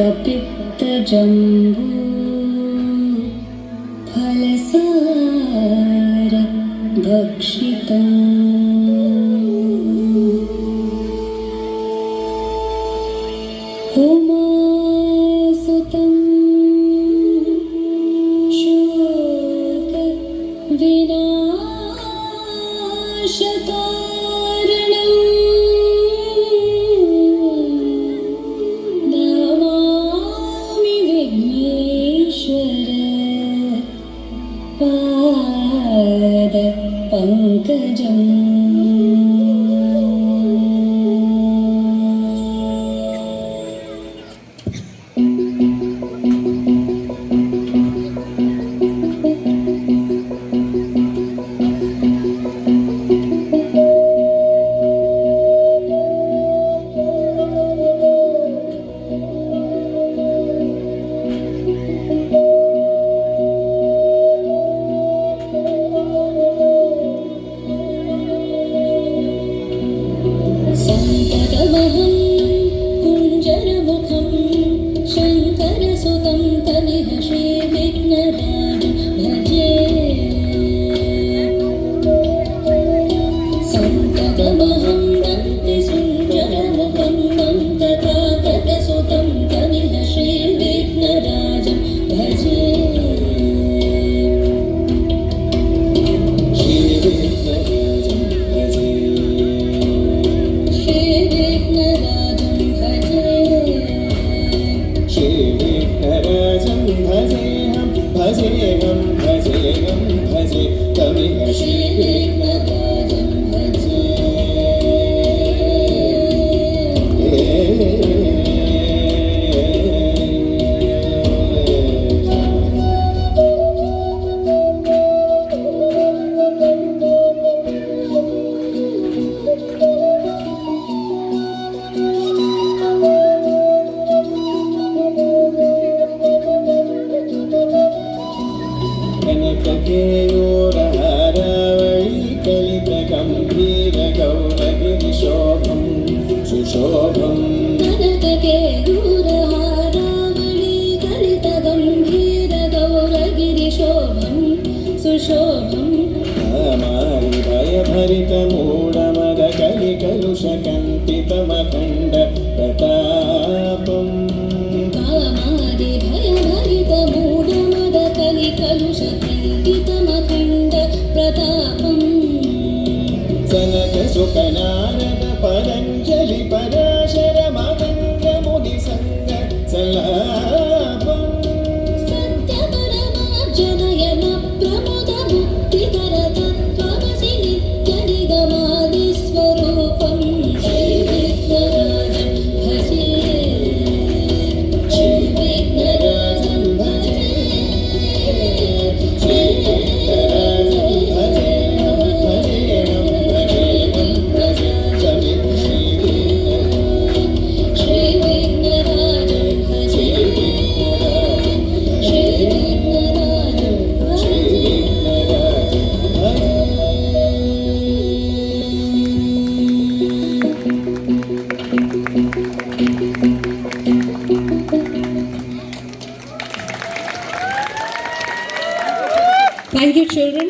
कपित्तजम्बू फलसार भक्षितम् उमासुतं शोकविनाशकारणं नमामि विघ्नेश्वर पादपङ्कजम्। संततमहं कुञ्जरमुखं शङ्करसुतं तनिह श्रीविघ्नराजं भजे। संततमहं दन्तिसुञ्जरमुखं दन्तकाकटसुतं तनिह श्रीविघ्नराजं भजे। भजेहं भजे तमिह श्रीविघ्नराजं भजे। कनककेयूरहारावळी कलितगम्भीरगौरगिरिशोभं सुशोभं। कनककेयूरहारावळी कलितगम्भीरगौरगिरिशोभं सुशोभं। कामादिभयभरितमूढमदकलिकलुषकम्पितमखण्ड प्रतापम्। कामादिभयभरितमूढमदकलिकलुषकम्पितमखण्ड प्रतापम्। सनकसुखनारद पतञ्जलि पराशर मदङ्ग मुनिसङ्ग सलापम्। सत्यपरमार्जनयन प्रमुद मुक्तिकर तत्त्वमसि नित्यनिगमादिस्वरूपम्। श्रीविघ्नराजं भजे श्रीविघ्नराजं भजे श्रीविघ्नराजं भजेहं भजे श्रीविघ्नराजं भजे श्रीविघ्नराजं भजे। Thank you, children.